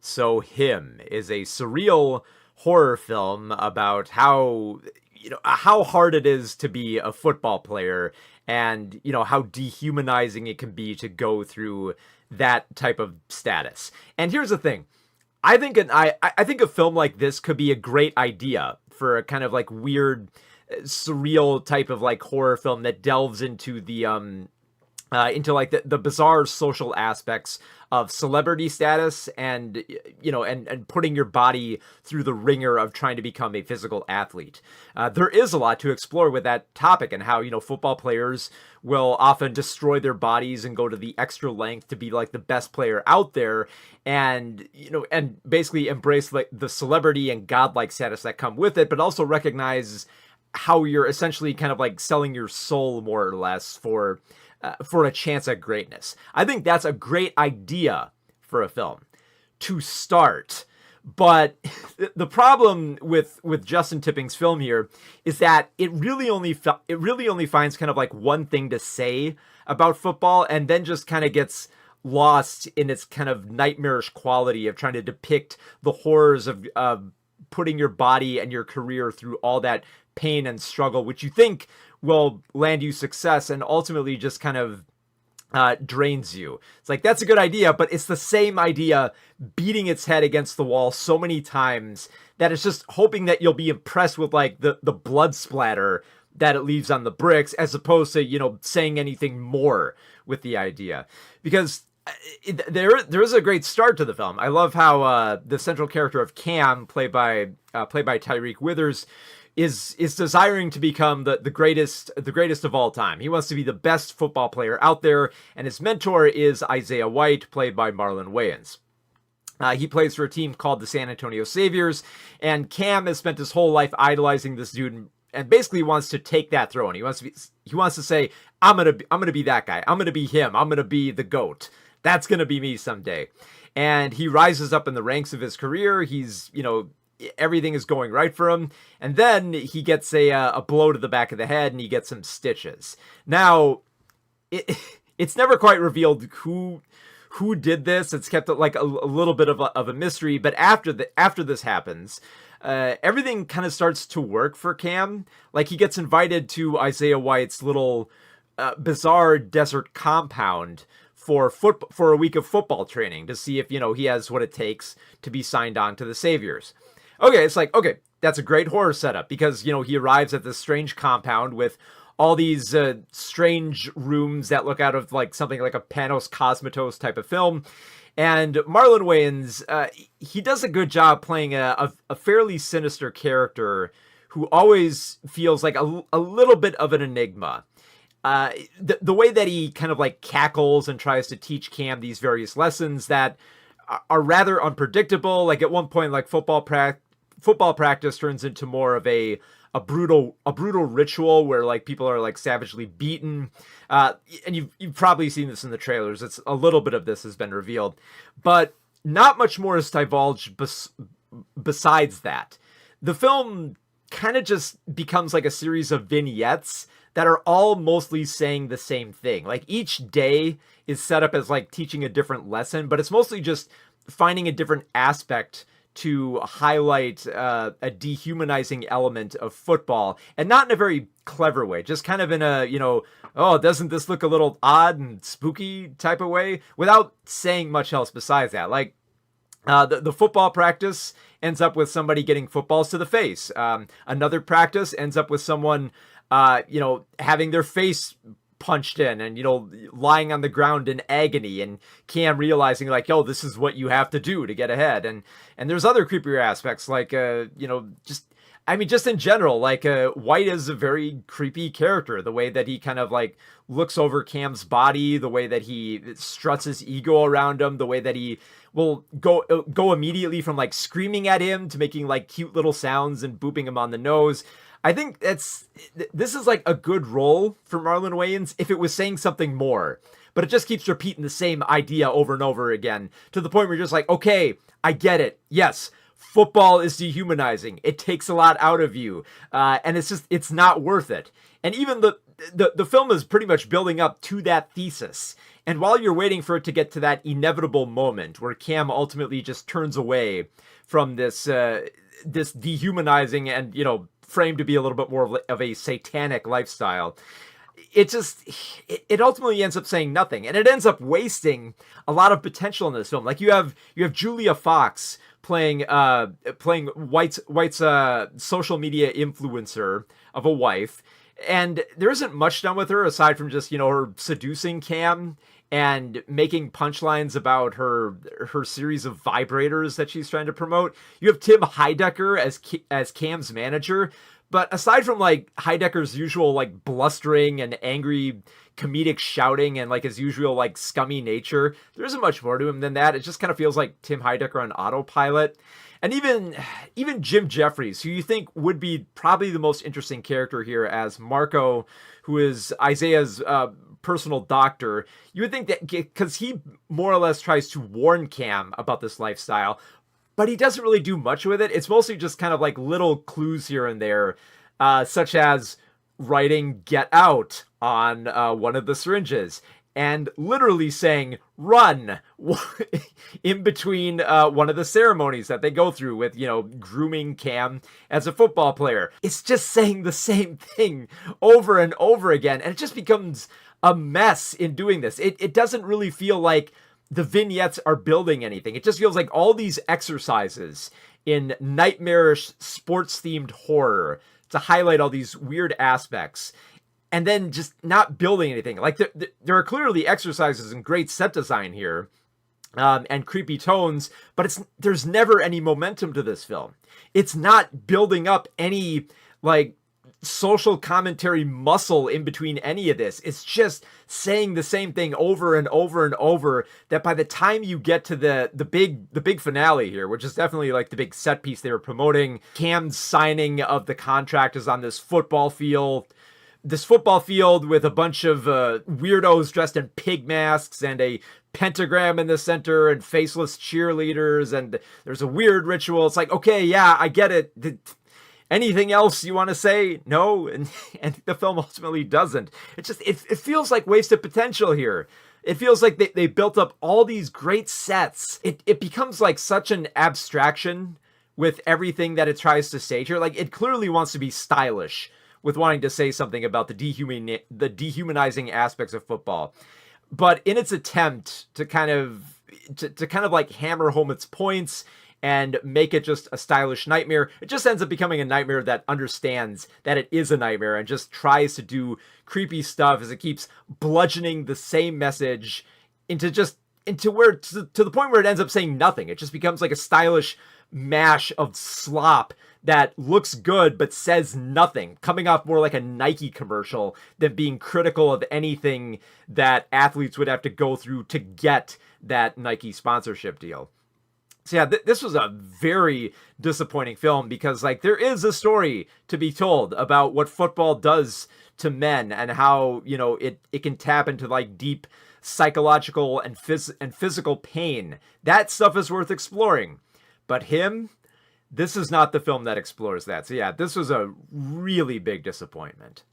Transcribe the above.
So Him is a surreal horror film about how hard it is to be a football player, and how dehumanizing it can be to go through that type of status. And here's the thing. I think a film like this could be a great idea for a kind of like weird, surreal type of like horror film that delves into like the bizarre social aspects of celebrity status, and and putting your body through the ringer of trying to become a physical athlete. There is a lot to explore with that topic, and how football players will often destroy their bodies and go to the extra length to be like the best player out there, and and basically embrace like the celebrity and godlike status that come with it, but also recognize how you're essentially kind of like selling your soul more or less for a chance at greatness. I think that's a great idea for a film to start. But the problem with Justin Tipping's film here is that it really only finds kind of like one thing to say about football, and then just kind of gets lost in its kind of nightmarish quality of trying to depict the horrors of putting your body and your career through all that pain and struggle, which you think will land you success, and ultimately just kind of drains you. It's like, that's a good idea, but it's the same idea beating its head against the wall so many times that it's just hoping that you'll be impressed with like the blood splatter that it leaves on the bricks, as opposed to saying anything more with the idea. Because there is a great start to the film. I love how the central character of Cam, played by Tyreek Withers, is desiring to become the greatest of all time. He wants to be the best football player out there, and his mentor is Isaiah White, played by Marlon Wayans. He plays for a team called the San Antonio Saviors, and Cam has spent his whole life idolizing this dude, and basically wants to take that throne. He wants to say, I'm gonna be that guy. I'm gonna be him. I'm gonna be the GOAT. That's gonna be me someday. And he rises up in the ranks of his career. He's everything is going right for him, and then he gets a blow to the back of the head, and he gets some stitches. Now, it's never quite revealed who did this. It's kept like a little bit of a mystery. But after this happens, everything kind of starts to work for Cam. Like, he gets invited to Isaiah White's little bizarre desert compound for a week of football training to see if he has what it takes to be signed on to the Saviors. Okay, it's like, okay, that's a great horror setup, because, he arrives at this strange compound with all these strange rooms that look out of like something like a Panos Cosmatos type of film. And Marlon Wayans, he does a good job playing a fairly sinister character who always feels like a little bit of an enigma. The way that he kind of like cackles and tries to teach Cam these various lessons that are rather unpredictable. Like, at one point, like football practice turns into more of a brutal ritual where like people are like savagely beaten. And you've probably seen this in the trailers. It's a little bit of this has been revealed, but not much more is divulged besides that. The film kind of just becomes like a series of vignettes that are all mostly saying the same thing. Like, each day is set up as like teaching a different lesson, but it's mostly just finding a different aspect to highlight a dehumanizing element of football, and not in a very clever way, just kind of in a, oh, doesn't this look a little odd and spooky type of way, without saying much else besides that. Like, the football practice ends up with somebody getting footballs to the face. Another practice ends up with someone, having their face punched in and, lying on the ground in agony, and Cam realizing like, oh, this is what you have to do to get ahead. And there's other creepier aspects, like, just in general, like, White is a very creepy character. The way that he kind of like looks over Cam's body, the way that he struts his ego around him, the way that he will go immediately from like screaming at him to making like cute little sounds and booping him on the nose. I think this is like a good role for Marlon Wayans if it was saying something more, but it just keeps repeating the same idea over and over again, to the point where you're just like, okay, I get it. Yes, football is dehumanizing. It takes a lot out of you. And it's not worth it. And even the film is pretty much building up to that thesis. And while you're waiting for it to get to that inevitable moment where Cam ultimately just turns away from this dehumanizing and, framed to be a little bit more of a satanic lifestyle, it ultimately ends up saying nothing, and it ends up wasting a lot of potential in this film. Like you have Julia Fox playing White's social media influencer of a wife, and there isn't much done with her aside from just her seducing Cam and making punchlines about her series of vibrators that she's trying to promote. You have Tim Heidecker as Cam's manager, but aside from like Heidecker's usual like blustering and angry comedic shouting and like his usual like scummy nature, there isn't much more to him than that. It just kind of feels like Tim Heidecker on autopilot. And even Jim Jeffries, who you think would be probably the most interesting character here as Marco, who is Isaiah's personal doctor, you would think that because he more or less tries to warn Cam about this lifestyle, but he doesn't really do much with it. It's mostly just kind of like little clues here and there, such as writing "get out" on one of the syringes and literally saying "run" in between one of the ceremonies that they go through with, grooming Cam as a football player. It's just saying the same thing over and over again, and it just becomes a mess in doing this. It doesn't really feel like the vignettes are building anything. It just feels like all these exercises in nightmarish sports-themed horror to highlight all these weird aspects, and then just not building anything. Like there are clearly exercises and great set design here, and creepy tones, but there's never any momentum to this film. It's not building up any like social commentary muscle in between any of this. It's just saying the same thing over and over and over, that by the time you get to the big finale here, which is definitely like the big set piece they were promoting, Cam's signing of the contract is on this football field with a bunch of weirdos dressed in pig masks and a pentagram in the center and faceless cheerleaders, and there's a weird ritual. It's like, okay, yeah, I get it. Anything else you want to say? No. And the film ultimately doesn't. It feels like wasted potential here. It feels like they built up all these great sets. It becomes like such an abstraction with everything that it tries to stage here. Like, it clearly wants to be stylish with wanting to say something about the dehumanizing aspects of football. But in its attempt to kind of like hammer home its points and make it just a stylish nightmare, it just ends up becoming a nightmare that understands that it is a nightmare and just tries to do creepy stuff as it keeps bludgeoning the same message into the point where it ends up saying nothing. It just becomes like a stylish mash of slop that looks good but says nothing, coming off more like a Nike commercial than being critical of anything that athletes would have to go through to get that Nike sponsorship deal. So yeah, this was a very disappointing film because like there is a story to be told about what football does to men and how, it can tap into like deep psychological and physical pain. That stuff is worth exploring. But this is not the film that explores that. So yeah, this was a really big disappointment.